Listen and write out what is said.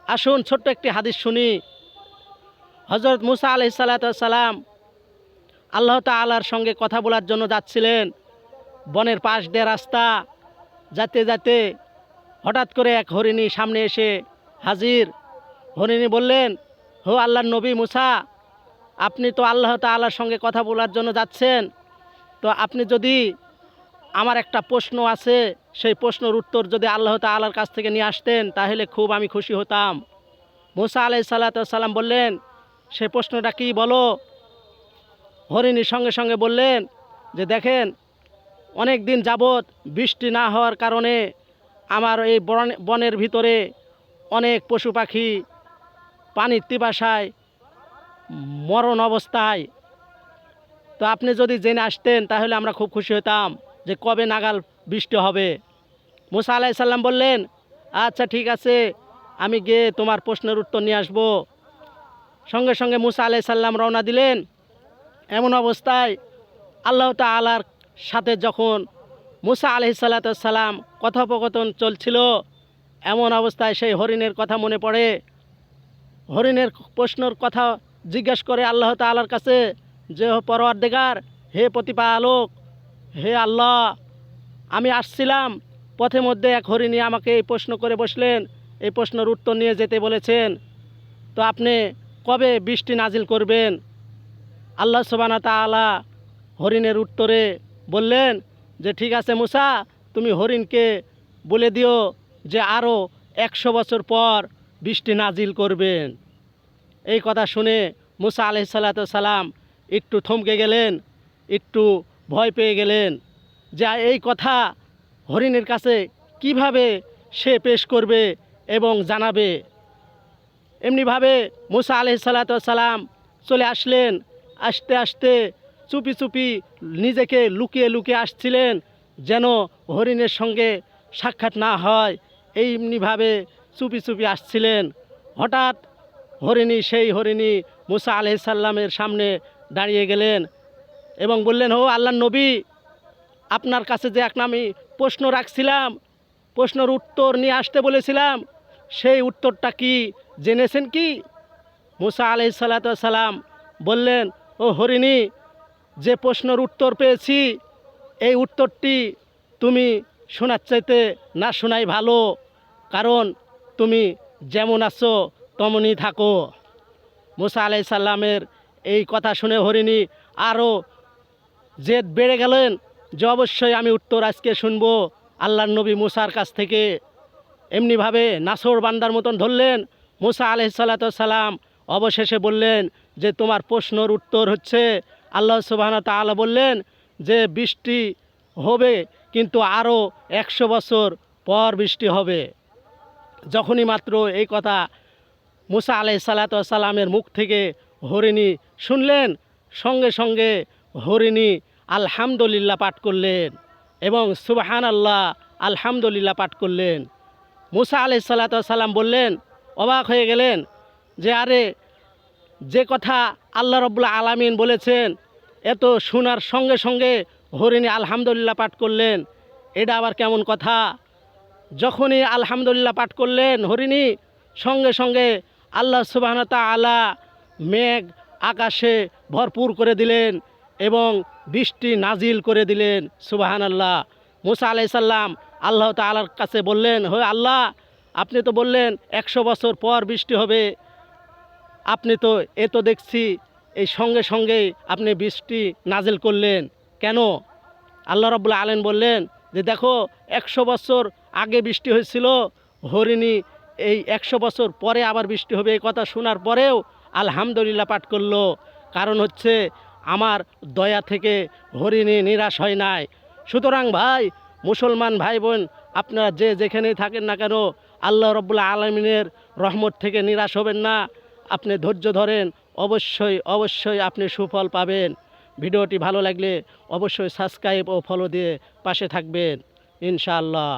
আসুন ছোট্ট একটি হাদিস শুনি। হযরত মুসা আলাইহিস সালাম আল্লাহ তাআলার সঙ্গে কথা বলার জন্য যাচ্ছিলেন। বনের পাশ দিয়ে রাস্তা যেতে যেতে হঠাৎ করে এক হরিণী সামনে এসে হাজির। হরিণী বললেন, হো আল্লাহর নবী মুসা, আপনি তো আল্লাহ তাআলার সঙ্গে কথা বলার জন্য যাচ্ছেন, তো আপনি যদি আমার একটা প্রশ্ন আছে, সেই প্রশ্নের উত্তর যদি আল্লাহ তাআলার কাছ থেকে নিয়ে আসতেন তাহলে খুব আমি খুশি হতাম। মুসা আলাইহিস সালাম বললেন, সে প্রশ্নটা কি বলো? হরিণী সঙ্গে সঙ্গে বললেন যে দেখেন, অনেক দিন যাবৎ বৃষ্টি না হওয়ার কারণে আমার এই বনের ভিতরে অনেক পশু পাখি পানির পিপাসায় মরণ অবস্থায়। তো আপনি যদি জেনে আসতেন তাহলে আমরা খুব খুশি হতাম যে কবে নাগাল বৃষ্টি হবে। মুসা আলাইহিস সালাম বললেন, আচ্ছা ঠিক আছে, আমি গিয়ে তোমার প্রশ্নের উত্তর নিয়ে আসব। সঙ্গে সঙ্গে মুসা আলাইহিস সালাম রওনা দিলেন। এমন অবস্থায় আল্লাহ তাআলার সাথে যখন মুসা আলাইহিস সালাম কথোপকথন চলছিল, এমন অবস্থায় সেই হরিণের কথা মনে পড়ে। হরিণের প্রশ্নের কথা জিজ্ঞেস করে আল্লাহ তাআলার কাছে যে, পরওয়ারদিগার, হে প্রতিপালক, হে আল্লাহ, আমি আসছিলাম, পথে মধ্যে এক হরিণী আমাকে এই প্রশ্ন করে বসলেন, এই প্রশ্নের উত্তর নিয়ে যেতে বলেছেন, তো আপনি কবে বৃষ্টি নাজিল করবেন? আল্লাহ সুবহানাহু ওয়া তাআলা হরিণের উত্তরে বললেন যে ঠিক আছে মুসা, তুমি হরিণকে বলে দিও যে আরও 100 বছর পর বৃষ্টি নাজিল করবেন। এই কথা শুনে মুসা আলাইহিস সালাম একটু থমকে গেলেন, একটু ভয় পেয়ে গেলেন যে এই কথা হরিণের কাছে কিভাবে সে পেশ করবে এবং জানাবে। এমনিভাবে মুসা আলাইহিস সালাম চলে আসলেন। আসতে আসতে চুপি চুপি নিজেকে লুকিয়ে লুকিয়ে আসছিলেন যেন হরিণের সঙ্গে সাক্ষাৎ না হয়, এমনিভাবে চুপি চুপি আসছিলেন। হঠাৎ সেই হরিণী মুসা আলাইহিস সালামের সামনে দাঁড়িয়ে গেলেন এবং বললেন, ও আল্লাহর নবী, আপনার কাছে যে আমি প্রশ্ন রাখছিলাম, প্রশ্নের উত্তর নিয়ে আসতে বলেছিলাম, সেই উত্তরটা কি জেনেছেন কি? মুসা আলাইহিস সালাম বললেন, ও হরিণী, যে প্রশ্নের উত্তর পেয়েছি এই উত্তরটি তুমি শোনার চাইতে না শোনাই ভালো, কারণ তুমি যেমন আছো তেমনই থাকো। মুসা আলাইহিস সালামের এই কথা শুনে হরিণী আরও জেদ বেড়ে গেলেন যে অবশ্যই আমি উত্তর আজকে শুনবো আল্লাহর নবী মুসার কাছ থেকে। এমনিভাবে নাছোড় বান্দার মতন ধরলেন। মুসা আলাইহিস সালাম অবশেষে বললেন যে তোমার প্রশ্নের উত্তর হচ্ছে, আল্লাহ সুবহানাহু ওয়া তাআলা বললেন যে বৃষ্টি হবে, কিন্তু আরও 100 বছর পর বৃষ্টি হবে। যখনই মাত্র এই কথা মুসা আলাইহিস সালামের মুখ থেকে হরিণী শুনলেন, সঙ্গে সঙ্গে হরিণী আলহামদুলিল্লাহ পাঠ করলেন এবং সুবহানাল্লাহ আলহামদুলিল্লাহ পাঠ করলেন। মুসা আলাইহিস সালাম বললেন, অবাক হয়ে গেলেন যে আরে, যে কথা আল্লাহ রাব্বুল আলামিন বলেছেন, এত শোনার সঙ্গে সঙ্গে হরিণী আলহামদুলিল্লাহ পাঠ করলেন, এটা আবার কেমন কথা? যখনই আলহামদুলিল্লাহ পাঠ করলেন হরিণী, সঙ্গে সঙ্গে আল্লাহ সুবহানাহু ওয়া তাআলা মেঘ আকাশে ভরপুর করে দিলেন এবং বৃষ্টি নাজিল করে দিলেন। সুবহানাল্লাহ। মুসা আলাইহিস সালাম আল্লাহ তাআলার কাছে বললেন, হে আল্লাহ, আপনি তো বললেন 100 বছর পর বৃষ্টি হবে, আপনি তো দেখছি এই সঙ্গে সঙ্গেই আপনি বৃষ্টি নাজিল করলেন কেন? আল্লাহ রাব্বুল আলামিন বললেন যে দেখো, 100 বছর আগে বৃষ্টি হয়েছিল, হরিণী এই 100 বছর পরে আবার বৃষ্টি হবে এই কথা শোনার পরেও আলহামদুলিল্লাহ পাঠ করলো। কারণ হচ্ছে আমার দয়া থেকে হরিণী নিরাশ হয় নাই। সুতরাং ভাই, মুসলমান ভাই বোন, আপনারা যে যেখানেই থাকেন না কেন, আল্লাহ রাব্বুল আলামিনের রহমত থেকে নিরাশ হবেন না। আপনি ধৈর্য ধরেন, অবশ্যই অবশ্যই আপনি সুফল পাবেন। ভিডিওটি ভালো লাগলে অবশ্যই সাবস্ক্রাইব ও ফলো দিয়ে পাশে থাকবেন ইনশাআল্লাহ।